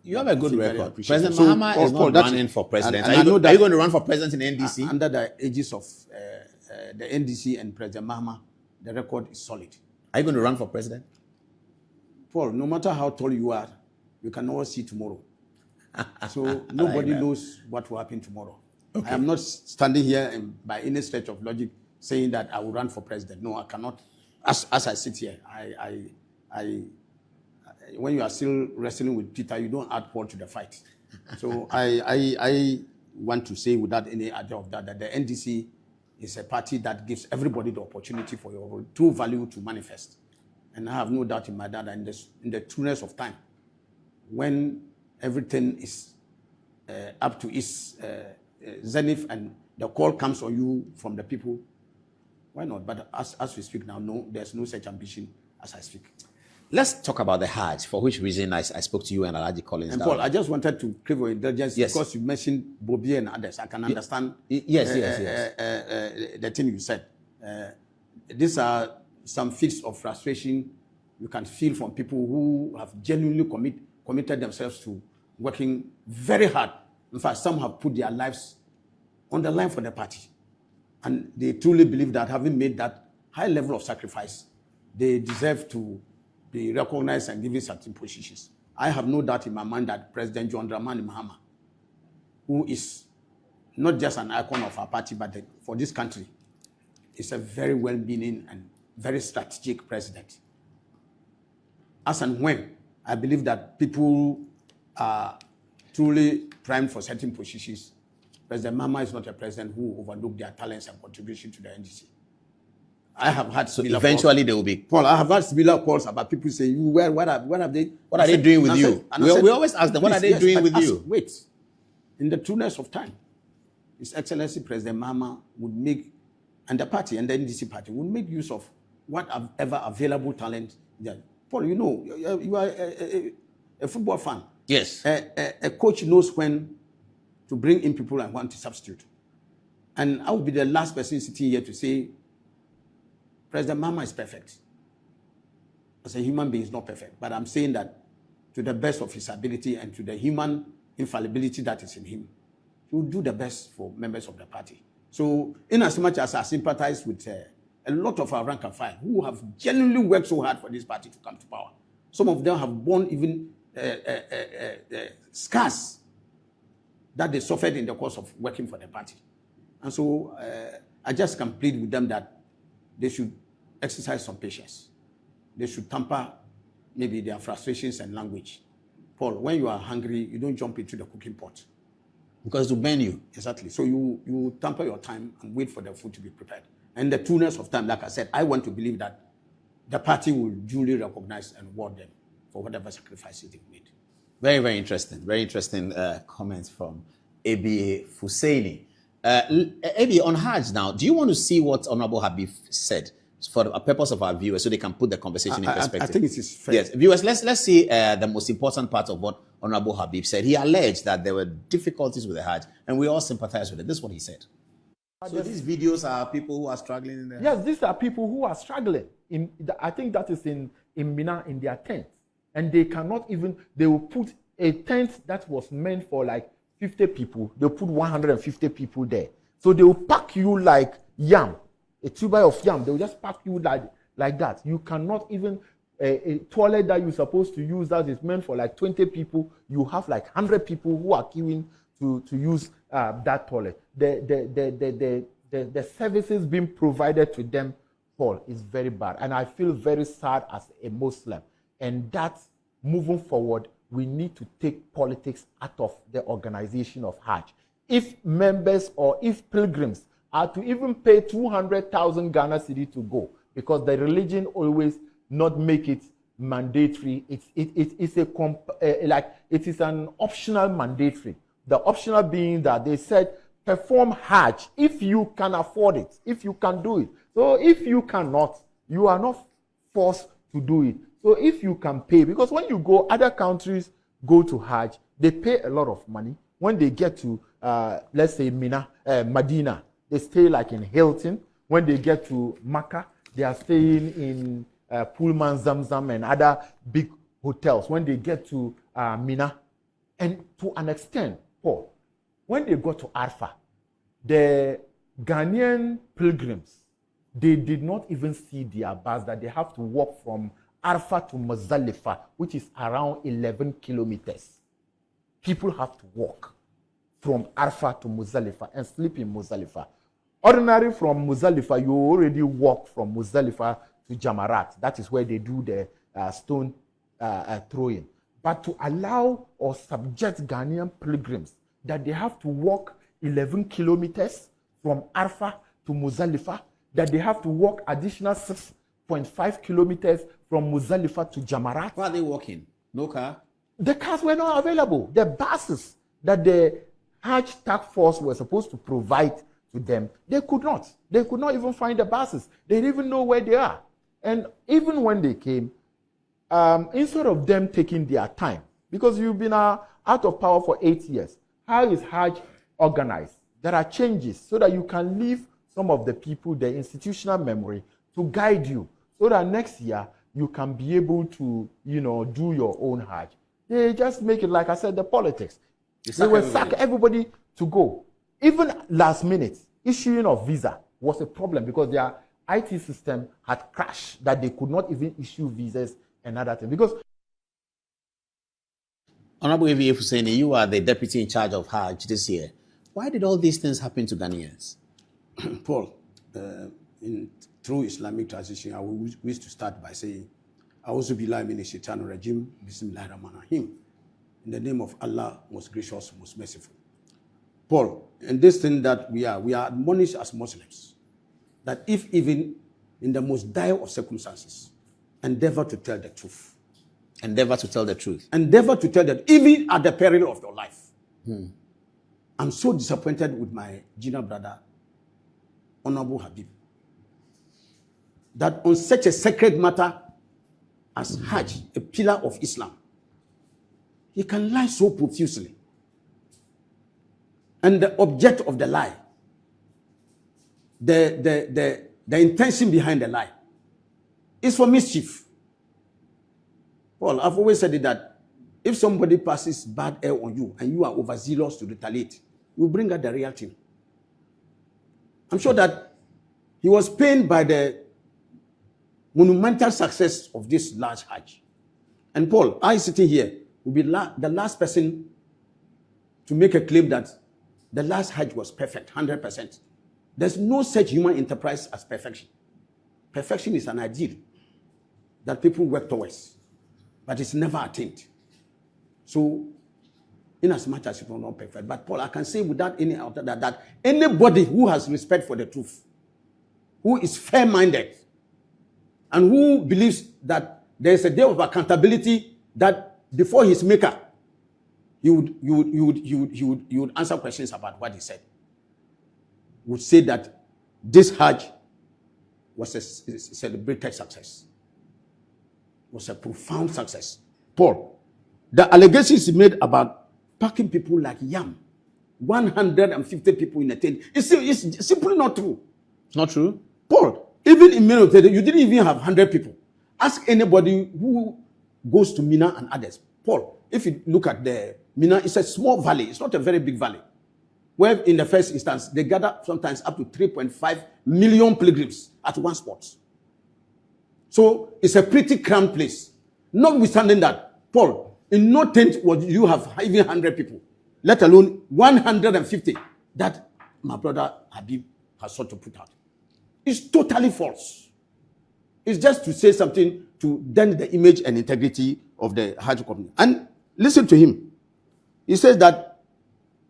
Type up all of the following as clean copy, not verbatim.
You have a good record. President So, Mahama is not running for president. and Are I know you that going to run for president in NDC? Under the aegis of the NDC and President Mahama, the record is solid. Are you going to run for president? Paul, no matter how tall you are, you can always see tomorrow. So nobody knows what will happen tomorrow. Okay. I am not standing here and by any stretch of logic saying that I will run for president. No, I cannot. As I sit here, when you are still wrestling with Peter, you don't add Paul to the fight. So I want to say without any idea of that the NDC is a party that gives everybody the opportunity for your true value to manifest. And I have no doubt in my mind that in the trueness of time, when everything is up to its zenith and the call comes on you from the people, why not? But as we speak now, no, there's no such ambition as I speak. Let's talk about the Hajj, for which reason I spoke to you and Alhaji Collins. And Paul, I just wanted to crave your indulgence because you mentioned Bobby and others. I can understand the thing you said. These are some fits of frustration you can feel from people who have genuinely committed themselves to working very hard. In fact, some have put their lives on the line for the party. And they truly believe that having made that high level of sacrifice, they deserve to be recognized and given certain positions. I have no doubt in my mind that President John Dramani Mahama, who is not just an icon of our party, but for this country, is a very well-meaning and very strategic president. As and when I believe that people are truly primed for certain positions, President Mahama is not a president who overlook their talents and contribution to the NDC. I have had eventually calls. They will be. Paul, I have had similar calls about people saying, what are they doing with you? We always ask them, what are they doing with you? Wait, in the trueness of time, His Excellency President Mahama would make, and the party and the NDC party would make use of whatever available talent. Paul, you know, you are a football fan. Yes. A coach knows when to bring in people and when to substitute. And I would be the last person sitting here to say, President Mahama is perfect. As a human being, he's not perfect. But I'm saying that to the best of his ability and to the human infallibility that is in him, he will do the best for members of the party. So, in as much as I sympathize with a lot of our rank and file who have genuinely worked so hard for this party to come to power, some of them have borne even scars that they suffered in the course of working for the party. And so, I just can plead with them that they should exercise some patience. They should temper maybe their frustrations and language. Paul, when you are hungry, you don't jump into the cooking pot. Because to burn you. Exactly. So you temper your time and wait for the food to be prepared. And the trueness of time, like I said, I want to believe that the party will duly recognize and reward them for whatever sacrifices they've made. Very, very interesting. Very interesting comments from ABA Fuseini. Eddie, on Hajj now, do you want to see what Honorable Habib said for the purpose of our viewers so they can put the conversation in perspective? I think it is fair. Yes, viewers, let's see the most important part of what Honorable Habib said. He alleged that there were difficulties with the Hajj, and we all sympathize with it. This is what he said. So these videos are people who are struggling in the Hajj? Yes, these are people who are struggling. I think that is in Mina in their tent. And they cannot even, they will put a tent that was meant for like 50 people, they'll put 150 people there. So they will pack you like yam, a tuber of yam. They will just pack you like that. You cannot even, a toilet that you're supposed to use that is meant for like 20 people, you have like 100 people who are queuing to use that toilet. The services being provided to them, Paul, is very bad. And I feel very sad as a Muslim. And that's moving forward. We need to take politics out of the organization of Hajj. If members or if pilgrims are to even pay 200,000 Ghana cedi to go, because the religion always not make it mandatory. It is an optional mandatory. The optional being that they said perform Hajj if you can afford it, if you can do it. So if you cannot, you are not forced to do it. So if you can pay, because when you go, other countries go to Hajj, they pay a lot of money. When they get to, let's say, Medina, they stay like in Hilton. When they get to Makkah, they are staying in Pullman, Zamzam, and other big hotels. When they get to Mina, And to an extent, Paul, when they got to Arafah, the Ghanaian pilgrims, they did not even see their bus, that they have to walk from Arafah to Muzdalifah, which is around 11 kilometers. People have to walk from Arafah to Muzdalifah and sleep in Muzdalifah. Ordinary from Muzdalifah, you already walk from Muzdalifah to Jamarat. That is where they do the stone throwing. But to allow or subject Ghanaian pilgrims that they have to walk 11 kilometers from Arafah to Muzdalifah, that they have to walk additional 6.5 kilometers from Muzdalifah to Jamarat. Why are they walking? No car? The cars were not available. The buses that the Hajj task force were supposed to provide to them, they could not. They could not even find the buses. They didn't even know where they are. And even when they came, instead of them taking their time, because you've been out of power for 8 years, how is Hajj organized? There are changes so that you can leave some of the people, the institutional memory, to guide you, so that next year you can be able to, do your own Hajj. They just make it, like I said, the politics. They will sack everybody to go. Even last minute, issuing of visa was a problem because their IT system had crashed, that they could not even issue visas and other things. Because Honorable ABA Fuseini, you are the deputy in charge of Hajj this year. Why did all these things happen to Ghanaians? Paul, through Islamic transition, I wish to start by saying, A'udhu billahi minash shaitanir rajim, bismillahir rahmanir rahim. In the name of Allah, most gracious, most merciful. Paul, and this thing that we are admonished as Muslims, that if even in the most dire of circumstances, endeavor to tell the truth. Endeavor to tell the truth. Endeavor to tell that, even at the peril of your life. I'm so disappointed with my junior brother, Honorable Habib, that on such a sacred matter as Hajj, a pillar of Islam, he can lie so profusely. And the object of the lie, the intention behind the lie, is for mischief. Well, I've always said it that if somebody passes bad air on you and you are overzealous to retaliate, you bring out the real thing. I'm sure that he was pained by the monumental success of this large Hajj. And Paul, I sitting here will be the last person to make a claim that the last Hajj was perfect, 100%. There's no such human enterprise as perfection. Perfection is an ideal that people work towards, but it's never attained. So, in as much as it was not perfect, but Paul, I can say without any doubt that anybody who has respect for the truth, who is fair-minded, and who believes that there is a day of accountability, that before his maker, you would answer questions about what he said, would say that this Hajj was a celebrated success, was a profound success. Paul, the allegations he made about packing people like yam, 150 people in a tent, it's simply not true. It's not true? Paul, even in Mina, you didn't even have 100 people. Ask anybody who goes to Mina and others. Paul, if you look at the Mina, it's a small valley. It's not a very big valley. Where in the first instance, they gather sometimes up to 3.5 million pilgrims at one spot. So it's a pretty cramped place. Notwithstanding that, Paul, in no tent would you have even 100 people, let alone 150 that my brother Habib has sought to put out. It's totally false. It's just to say something to dent the image and integrity of the Hajj company. And listen to him. He says that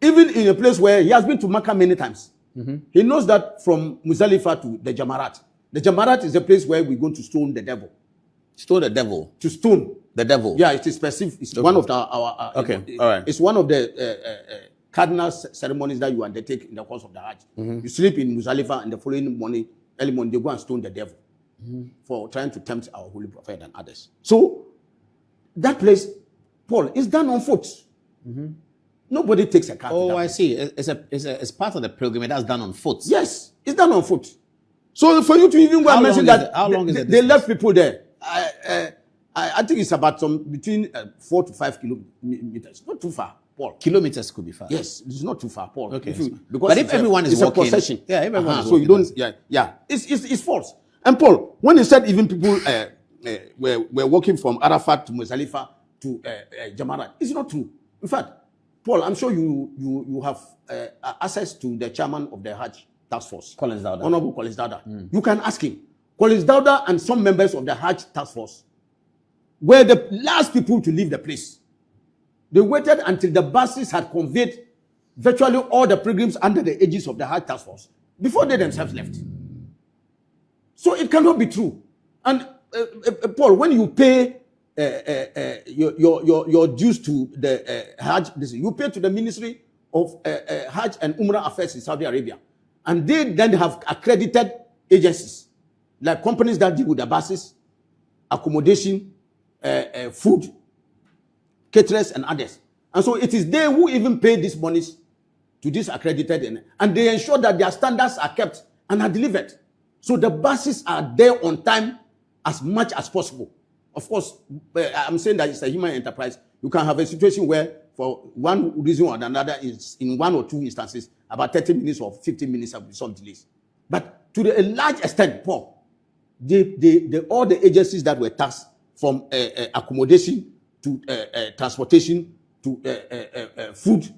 even in a place where he has been to Makkah many times, he knows that from Muzdalifah to the Jamarat. The Jamarat is a place where we're going to stone the devil. Stone the devil? To stone. The devil? Yeah, it is specific. It's one of our okay, all right. It's one of the cardinal ceremonies that you undertake in the course of the Hajj. You sleep in Muzdalifah and the following morning, early morning, they go and stone the devil for trying to tempt our holy prophet and others. So, that place, Paul, is done on foot. Nobody takes a car. Oh, I see. It's part of the pilgrimage that's done on foot. Yes, it's done on foot. So for you to even go and mention that how long is it? They left people there. I think it's about between 4 to 5 kilometers. Not too far, Paul. Kilometers could be far. Yes, it's not too far, Paul. Okay. Because but if everyone is walking, yeah, everyone is so you walking, don't, it's false. And Paul, when he said even people were walking from Arafat to Muzdalifah to Jamarat, it's not true. In fact, Paul, I'm sure you have access to the chairman of the Hajj task force, Collins Dauda. Honorable Collins Dauda. You can ask him. Collins Dauda and some members of the Hajj task force were the last people to leave the place. They waited until the buses had conveyed virtually all the pilgrims under the aegis of the Hajj task force before they themselves left. So it cannot be true. And Paul, when you pay your dues to the Hajj, you pay to the Ministry of Hajj and Umrah Affairs in Saudi Arabia, and they then have accredited agencies like companies that deal with the buses, accommodation, food, caterers, and others. And so it is they who even pay these monies to this accredited, and they ensure that their standards are kept and are delivered. So the buses are there on time as much as possible. Of course, I'm saying that it's a human enterprise. You can have a situation where, for one reason or another, is in 1 or 2 instances, about 30 minutes or 15 minutes of some delays. But to a large extent, Paul, all the agencies that were tasked, from accommodation to transportation to food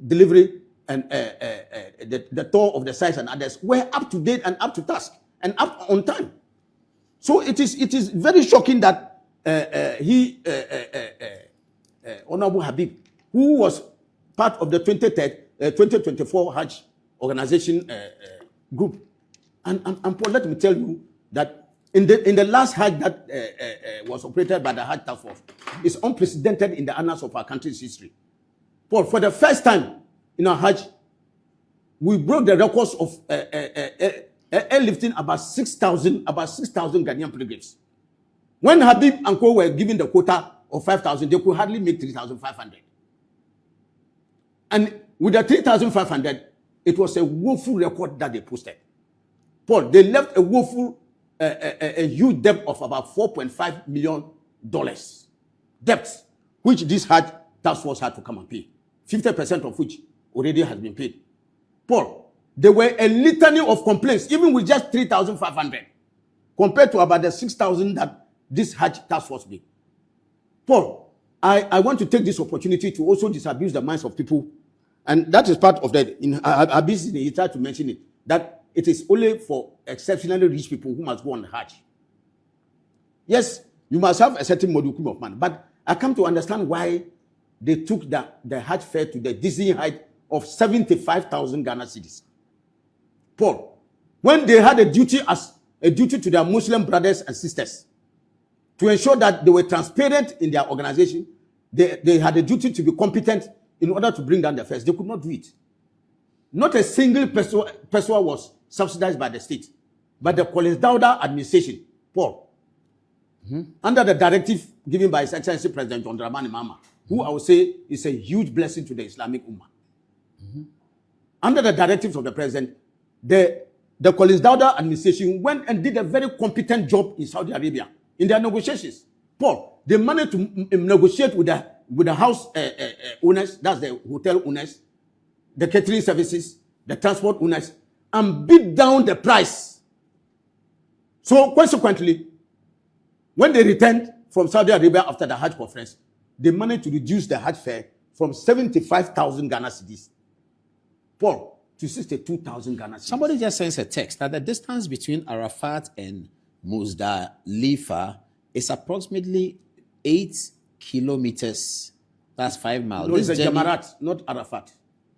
delivery and the tour of the sites and others, were up to date and up to task and up on time. So it is very shocking that Honorable Habib, who was part of the 2024 Hajj organization group, and Paul, let me tell you that in the last Hajj that was operated by the Hajj Task Force, is unprecedented in the annals of our country's history. Paul, for the first time in our Hajj, we broke the records of airlifting about 6,000 Ghanaian pilgrims. When Habib and Co were given the quota of 5,000, they could hardly make 3,500. And with the 3,500, it was a woeful record that they posted. Paul, they left a woeful, a huge debt of about $4.5 million debt, which this Hajj task force had to come and pay. 50% of which already has been paid. Paul, there were a litany of complaints, even with just 3,500, compared to about the 6,000 that this Hajj task force made. Paul, I want to take this opportunity to also disabuse the minds of people, and that is part of that. In Habib's, he tried to mention it, that it is only for exceptionally rich people who must go on Hajj. Yes, you must have a certain modicum of money, but I come to understand why they took the Hajj fare to the Disney height of 75,000 Ghana cedis. Paul, when they had a duty to their Muslim brothers and sisters to ensure that they were transparent in their organization, they had a duty to be competent in order to bring down the fares. They could not do it. Not a single peso was subsidized by the state, but the Collins Dauda administration, Paul, under the directive given by His Excellency President John Dramani Mahama, who I would say is a huge blessing to the Islamic Ummah. Under the directives of the president, the Collins Dauda administration went and did a very competent job in Saudi Arabia in their negotiations. Paul, they managed to negotiate with the house owners, that's the hotel owners, the catering services, the transport owners, and beat down the price. So consequently, when they returned from Saudi Arabia after the Hajj conference, they managed to reduce the Hajj fare from 75,000 Ghana cedis, Paul, to 62,000 Ghana cedis. Somebody just sends a text that the distance between Arafat and Muzdalifah is approximately 8 kilometers. That's 5 miles. No, it's the Jamarat, not Arafat.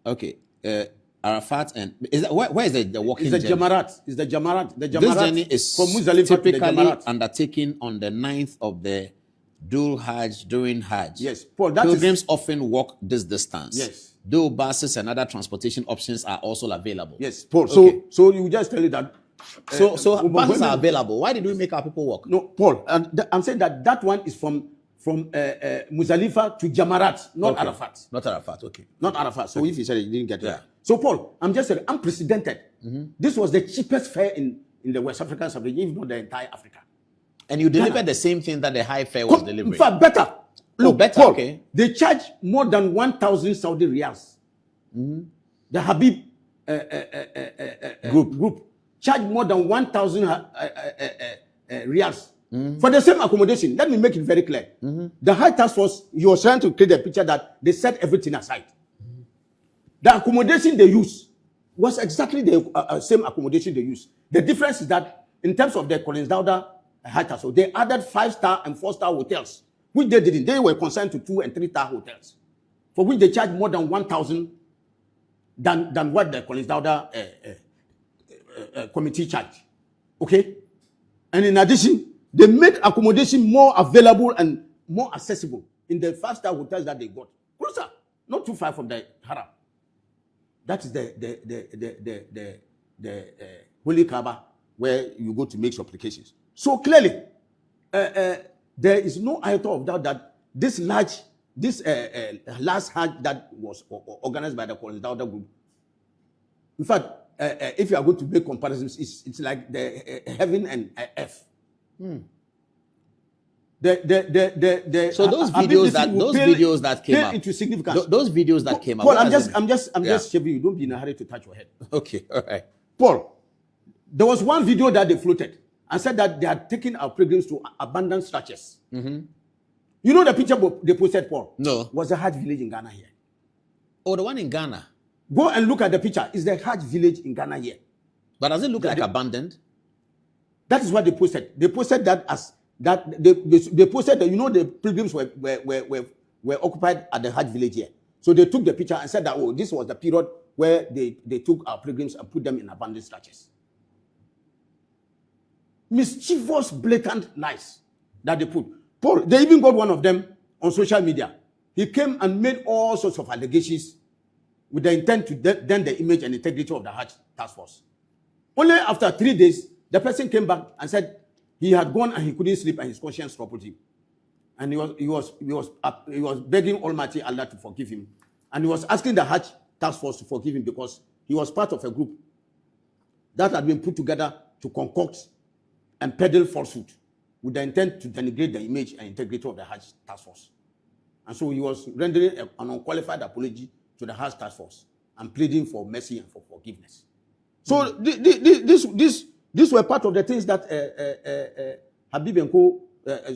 Okay. Arafat and where is the walking journey? It's the Jamarat. It's the Jamarat. The Jamarat this journey is from Muzdalifah typically to the Jamarat. undertaken on the 9th of the Dhul Hajj during Hajj. Yes, Paul. Pilgrims often walk this distance. Yes. Though buses and other transportation options are also available. Yes, Paul. Okay. So you just tell you that. So buses are available. Why did we make our people walk? No, Paul. I'm saying that one is from Muzdalifah to Jamarat, not Arafat. Not Arafat. Okay. Not Arafat. So if you said it, you didn't get it. Yeah. So Paul, I'm just saying unprecedented. This was the cheapest fare in the West African sub-region, if not the entire Africa. And you delivered the same thing that the high fare was delivering. In fact, better. Look, better, Paul, okay. They charge more than 1,000 Saudi riyals. The Habib group charge more than 1,000 riyals for the same accommodation. Let me make it very clear. The High Task Force, you was trying to create a picture that they set everything aside. The accommodation they use was exactly the same accommodation they use. The difference is that in terms of the Collins Dauda High Task Force, they added 5-star and 4-star hotels, which they didn't. They were concerned to 2- and 3-star hotels, for which they charge more than 1,000 than what the Collins Dauda committee charged. Okay? And in addition, they made accommodation more available and more accessible in the 5-star hotels that they got. Closer, not too far from the Haram. That is the Holy Kaaba, where you go to make supplications. So clearly, there is no iota of doubt that this last Hajj that was organized by the Collins Dauda group. In fact, if you are going to make comparisons, it's like the heaven and earth. So those videos that came up into significance. Those videos that came up. Paul, I'm just shaving you. Don't be in a hurry to touch your head. Okay, all right. Paul, there was one video that they floated and said that they had taken our pilgrims to abandoned structures. You know the picture they posted, Paul? No. Was the Hajj village in Ghana here? Oh, the one in Ghana. Go and look at the picture. Is the Hajj village in Ghana here? But does it look like abandoned? That is what they posted. They posted that as that they posted that, you know, the pilgrims were occupied at the Hajj village here. So they took the picture and said that, oh, this was the period where they took our pilgrims and put them in abandoned structures. Mischievous, blatant lies that they put. Paul, they even got one of them on social media. He came and made all sorts of allegations with the intent to dent the image and integrity of the Hajj Task Force. Only after 3 days, the person came back and said he had gone and he couldn't sleep and his conscience troubled him. And he was begging Almighty Allah to forgive him. And he was asking the Hajj Task Force to forgive him because he was part of a group that had been put together to concoct and peddle falsehood with the intent to denigrate the image and integrity of the Hajj Task Force. And so he was rendering an unqualified apology to the Hajj Task Force and pleading for mercy and for forgiveness. So these were part of the things that Habib and Co.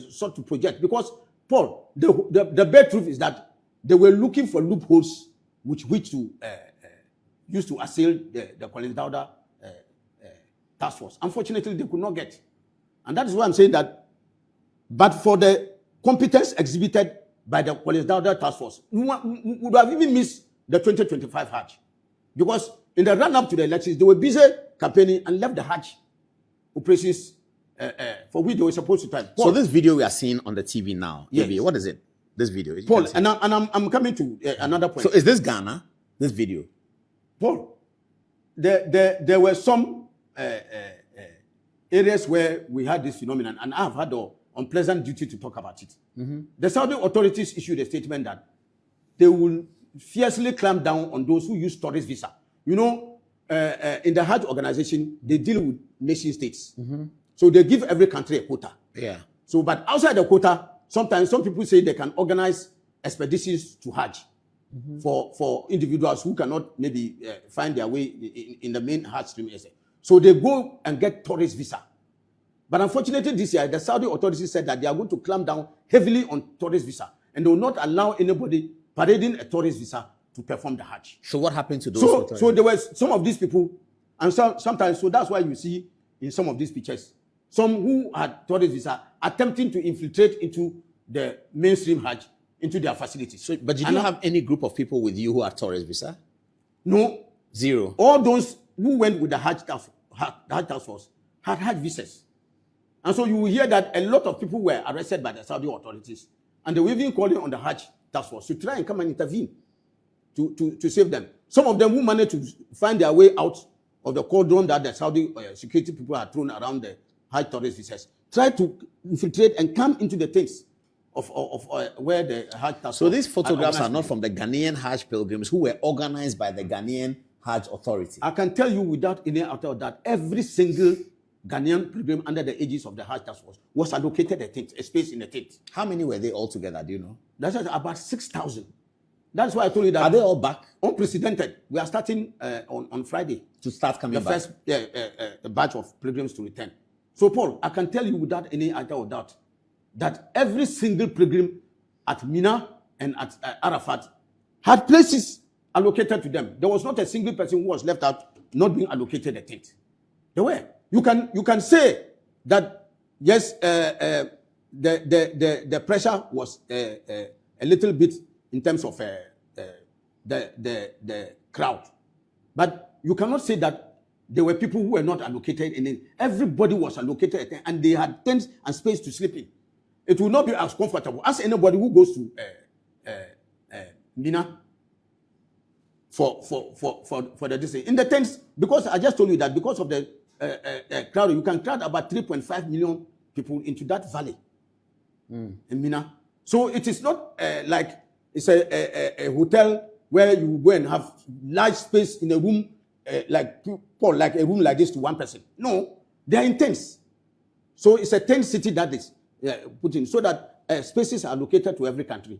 Sought to project. Because, Paul, the bare truth is that they were looking for loopholes which to use to assail the Collins Dauda Task Force. Unfortunately, they could not get. And that is why I'm saying that, but for the competence exhibited by the Collins Dauda Task Force, we would have even missed the 2025 Hajj. Because in the run-up to the elections, they were busy campaigning and left the Hajj operations for which they were supposed to time. Paul, so this video we are seeing on the TV now, yes. what is it? This video? Paul, and I'm coming to another point. So is this Ghana, this video? Paul, there were some areas where we had this phenomenon, and I have had the unpleasant duty to talk about it. The Saudi authorities issued a statement that they will fiercely clamp down on those who use tourist visa. You know, in the Hajj organization, they deal with nation states. So they give every country a quota. Yeah. So, but outside the quota, sometimes some people say they can organize expeditions to Hajj for individuals who cannot maybe find their way in the main Hajj stream. So they go and get tourist visa. But unfortunately this year, the Saudi authorities said that they are going to clamp down heavily on tourist visa. And they will not allow anybody parading a tourist visa to perform the Hajj. So what happened to those? So there were some of these people, and sometimes, so that's why you see in some of these pictures, some who had tourist visa attempting to infiltrate into the mainstream Hajj, into their facilities. So, but you don't have any group of people with you who are tourist visa? No. Zero. All those who went with the Hajj Task Force had Hajj visas. And so you will hear that a lot of people were arrested by the Saudi authorities. And they were even calling on the Hajj Task Force to try and come and intervene to save them. Some of them who managed to find their way out of the cauldron that the Saudi security people had thrown around the Hajj tourist visas, tried to infiltrate and come into the things of where the Hajj Task Force. So these photographs are not from the Ghanaian Hajj pilgrims who were organized by the Ghanaian Hajj Authority. I can tell you without any doubt that every single Ghanaian pilgrim under the aegis of the Hajj Task Force was allocated a space in the tent. How many were they all together? Do you know? That's about 6,000. That's why I told you that. Are they all back? Unprecedented. We are starting on Friday To start coming the back? first batch of pilgrims to return. So, Paul, I can tell you without any idea of doubt that every single pilgrim at Mina and at Arafat had places allocated to them. There was not a single person who was left out not being allocated a tent. There were. You can say that yes, the pressure was a little bit in terms of the crowd, but you cannot say that there were people who were not allocated in it. Everybody was allocated a tent, and they had tents and space to sleep in. It will not be as comfortable as anybody who goes to Mina for the distance. In the tents, because I just told you that because of the crowd, you can crowd about 3.5 million people into that valley in Mina. So it is not like it's a hotel where you go and have large space in a room like a room like this to one person. No, they are in tents. So it's a tent city that is put in so that spaces are allocated to every country.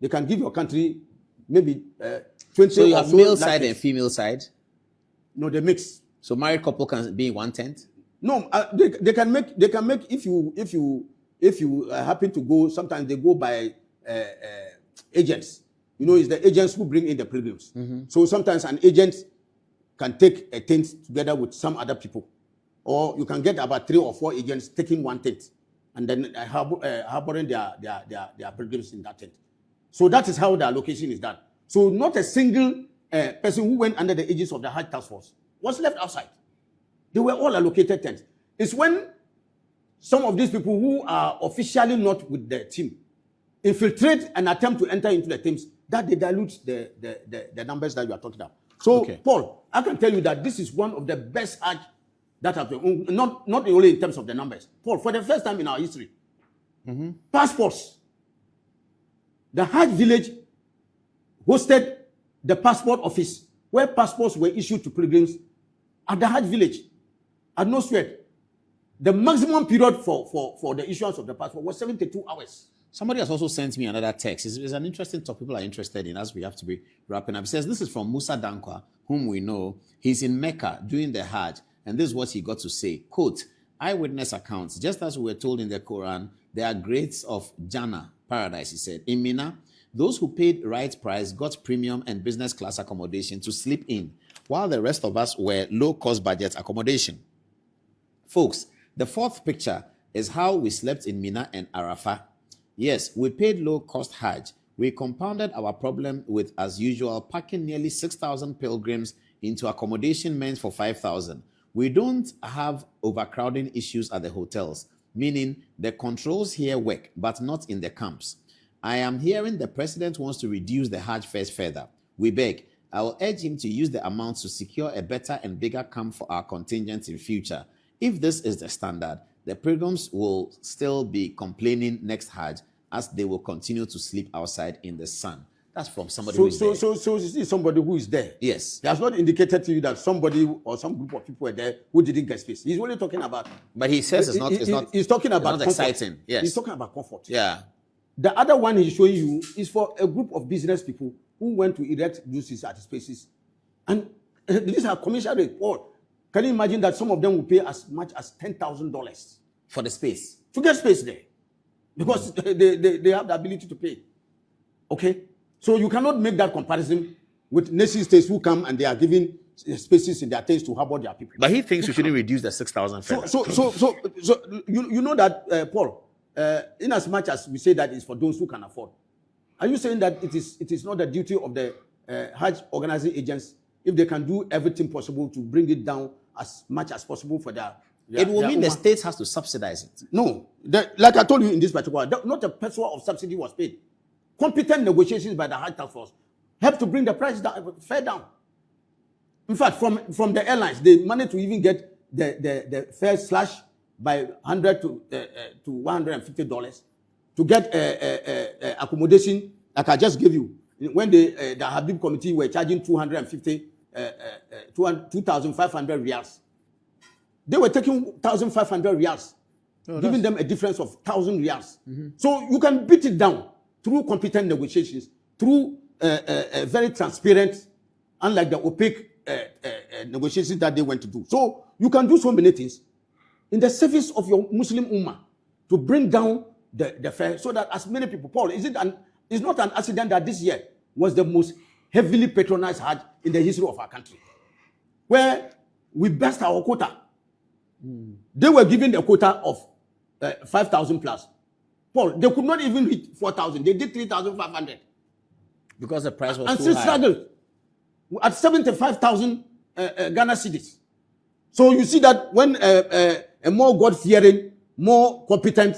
They can give your country maybe 20. So you have male side and female side? No, they mix. So married couple can be in one tent? No, they can make if you happen to go. Sometimes they go by agents. You know, it's the agents who bring in the pilgrims. So sometimes an agent can take a tent together with some other people, or you can get about 3 or 4 agents taking one tent and then harboring their pilgrims in that tent. So that is how the allocation is done. So not a single person who went under the aegis of the Hajj Task Force was left outside. They were all allocated tents. It's when some of these people who are officially not with the team infiltrate and attempt to enter into the teams that they dilute the numbers that you are talking about. So, okay. Paul, I can tell you that this is one of the best Hajj that have been, not only in terms of the numbers. Paul, for the first time in our history, passports. The Hajj village hosted the passport office where passports were issued to pilgrims at the Hajj village at no sweat. The maximum period for the issuance of the passport was 72 hours. Somebody has also sent me another text. It's an interesting topic people are interested in as we have to be wrapping up. It says, this is from Musa Dankwa, whom we know. He's in Mecca doing the Hajj, and this is what he got to say. Quote, eyewitness accounts, just as we were told in the Quran, there are grades of Jannah, paradise, he said. In Mina, those who paid right price got premium and business class accommodation to sleep in, while the rest of us were low-cost budget accommodation. Folks, the fourth picture is how we slept in Mina and Arafah. Yes, we paid low-cost Hajj. We compounded our problem with, as usual, packing nearly 6,000 pilgrims into accommodation meant for 5,000. We don't have overcrowding issues at the hotels, meaning the controls here work, but not in the camps. I am hearing the president wants to reduce the Hajj fares further. We beg, I will urge him to use the amounts to secure a better and bigger camp for our contingent in future. If this is the standard, the pilgrims will still be complaining next Hajj as they will continue to sleep outside in the sun. That's from somebody who is there. So you see somebody who is there. Yes. He has not indicated to you that somebody or some group of people were there who didn't get space. He's only talking about. But he says it's not talking about not exciting. Yes. He's talking about comfort. Yeah. The other one he's showing you is for a group of business people who went to erect juices at spaces. And these are commercial report. Can you imagine that some of them will pay as much as $10,000 for the space? To get space there. Because they have the ability to pay. Okay? So you cannot make that comparison with nation states who come and they are giving spaces in their tents to harbor their people. But he thinks we shouldn't reduce the 6,000 fare. So you know that, Paul, in as much as we say that it's for those who can afford, are you saying that it is not the duty of the Hajj organizing agents, if they can do everything possible to bring it down as much as possible for their it will mean the state has to subsidize it. No. Like I told you in this particular, not a peso of subsidy was paid. Competent negotiations by the Hajj Task Force helped to bring the price down, fare down. In fact, from the airlines, they managed to even get the fare slashed by $100 to $150 to get accommodation, like I just gave you. When the Habib committee were charging 2,500 riyals. They were taking 1,500 riyals, giving them a difference of 1,000 riyals. So you can beat it down through competent negotiations, through very transparent, unlike the opaque negotiations that they went to do. So you can do so many things in the service of your Muslim Ummah to bring down the fare so that as many people, Paul, it's not an accident that this year was the most heavily patronized Hajj in the history of our country, where we burst our quota. They were given a quota of 5,000 plus. Paul, they could not even hit 4,000. They did 3,500. Because the price was and too still high. struggled at 75,000 Ghana cedis. So you see that when a more God-fearing, more competent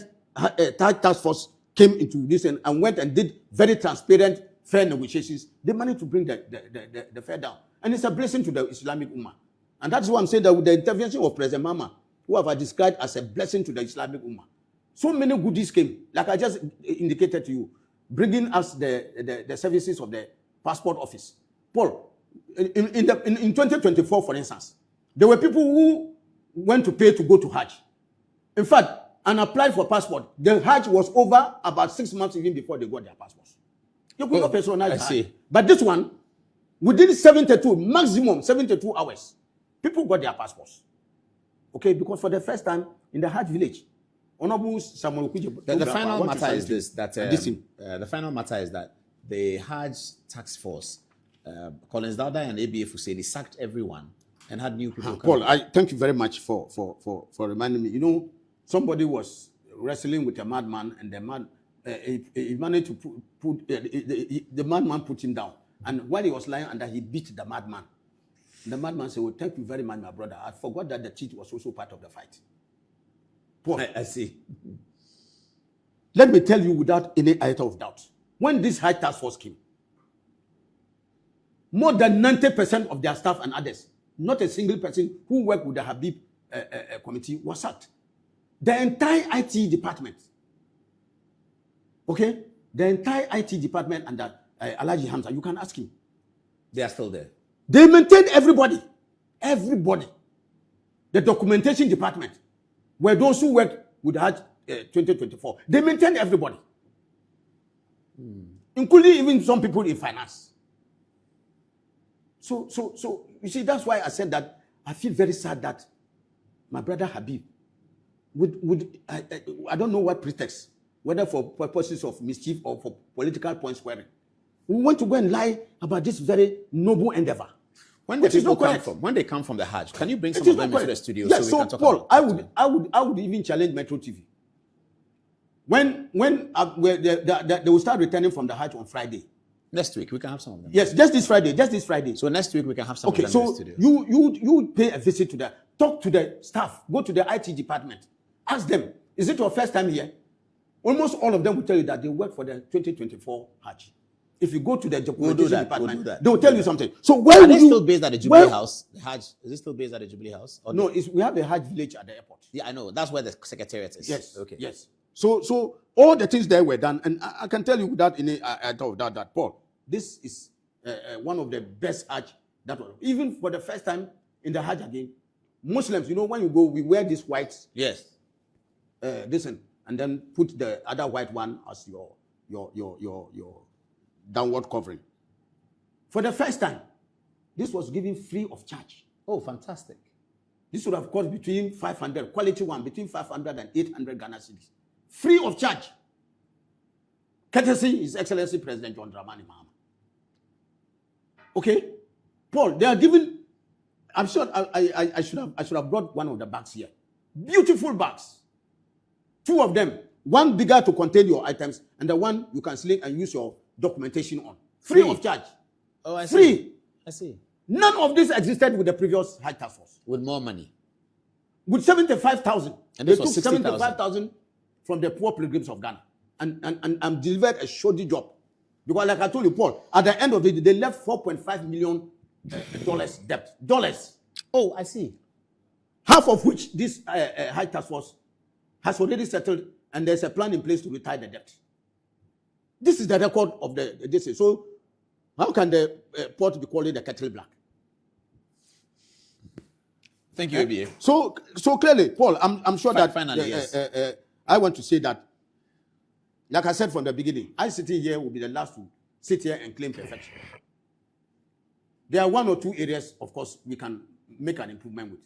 task force came into this and went and did very transparent, fair negotiations, they managed to bring the fare down. And it's a blessing to the Islamic Ummah. And that's why I'm saying that with the intervention of President Mama, who have described as a blessing to the Islamic Ummah, so many goodies came, like I just indicated to you, bringing us the services of the passport office. Paul, in 2024, for instance, there were people who went to pay to go to Hajj. In fact, and applied for passport. The Hajj was over about 6 months even before they got their passports. You could not personalize Hajj. See. But this one, within 72, maximum 72 hours, people got their passports. Okay, because for the first time in the Hajj village, Honorable Samuel Okudje, The final matter is this: that the final matter is that the Hajj task force, Collins Dauda and ABA Fuseini, sacked everyone and had new people. Paul, I thank you very much for reminding me. You know, somebody was wrestling with a madman, and the man he managed to the madman put him down, and while he was lying under, he beat the madman. The madman said, "Well, thank you very much, my brother. I forgot that the cheat was also part of the fight." Paul, I see. Let me tell you without any iota of doubt, when this high task force came, more than 90% of their staff and others, not a single person who worked with the Habib committee was sacked. The entire IT department, okay? The entire IT department under Alhaji Hamza, you can ask him. They are still there. They maintained everybody. Everybody. The documentation department were those who worked with Hajj 2024. They maintained everybody. Including even some people in finance. So you see, that's why I said that I feel very sad that my brother Habib I don't know what pretext, whether for purposes of mischief or for political point squaring, we want to go and lie about this very noble endeavor. When the people come from, when they come from the Hajj, can you bring some of them into the studio yes, so we can talk Paul, about I would even challenge Metro TV. When they will start returning from the Hajj on Friday. Next week we can have some of them. Yes, just this Friday. So next week we can have some of them in the studio. You pay a visit to talk to the staff, go to the IT department, ask them, is it your first time here? Almost all of them will tell you that they work for the 2024 Hajj. If you go to the documentation department, they will tell you something. So where are they still based at the Jubilee House? The Hajj, is it still based at the Jubilee House? Or no, we have a Hajj village at the airport. Yeah, I know. That's where the secretariat is. Yes. Okay. Yes. So all the things there were done, and I can tell you without any doubt that Paul, this is one of the best Hajj that was. Even for the first time in the Hajj again, Muslims, you know, when you go, we wear this white. Yes. And then put the other white one as your downward covering. For the first time, this was given free of charge. Oh, fantastic. This would have cost between 500, quality one, between 500 and 800 Ghana cedis. Free of charge. Courtesy His Excellency President John Dramani Mahama. Okay? Paul, they are given, I'm sure I should have brought one of the bags here. Beautiful bags. 2 of them. One bigger to contain your items, and the one you can sling and use your documentation on. Free of charge. Oh, I see. Free. I see. None of this existed with the previous Hajj task force. With more money. With 75,000. And this they was took 75,000 from the poor pilgrims of Ghana and delivered a shoddy job. Because like I told you, Paul, at the end of the day, they left $4.5 million debt. Dollars. Oh, I see. Half of which this Hajj task force has already settled, and there's a plan in place to retire the debt. This is the record of this. So how can the port be calling the kettle black? Thank you, ABA. So clearly, Paul, I'm sure that finally, yes. I want to say that, like I said from the beginning, I sitting here will be the last to sit here and claim perfection. There are one or two areas, of course, we can make an improvement with.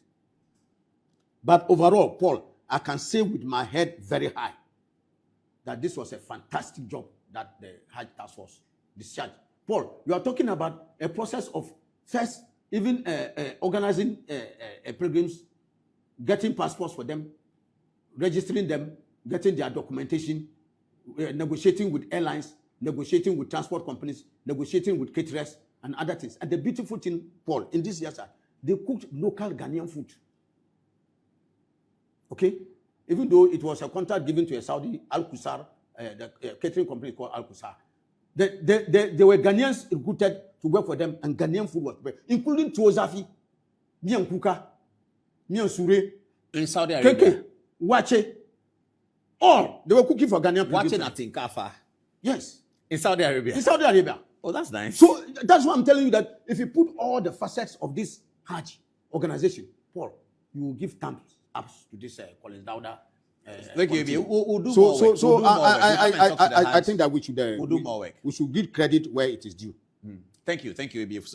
But overall, Paul, I can say with my head very high that this was a fantastic job that the Hajj Task Force discharged. Paul, you are talking about a process of first even organizing pilgrims, getting passports for them, registering them, getting their documentation, negotiating with airlines, negotiating with transport companies, negotiating with caterers and other things. And the beautiful thing, Paul, in this year's they cooked local Ghanaian food. Okay? Even though it was a contract given to a Saudi, Al-Qusar, the catering company called Al-Qusar. There were Ghanaians recruited to work for them, and Ghanaian food was prepared, including Tuozafi, Mian Kuka, Mian Sure, in Saudi Arabia. Keke, Wache. All they were cooking for Ghanaian people. Watching at Tinkafa. Yes. In Saudi Arabia. In Saudi Arabia. Oh, that's nice. So that's why I'm telling you that if you put all the facets of this Hajj organization, Paul, you will give thumbs up to this Collins Dowda. Thank you. We'll do So, more work. so We'll do more work. I think that we should We'll do more work. We should give credit where it is due. Thank you, ABA Fuseini.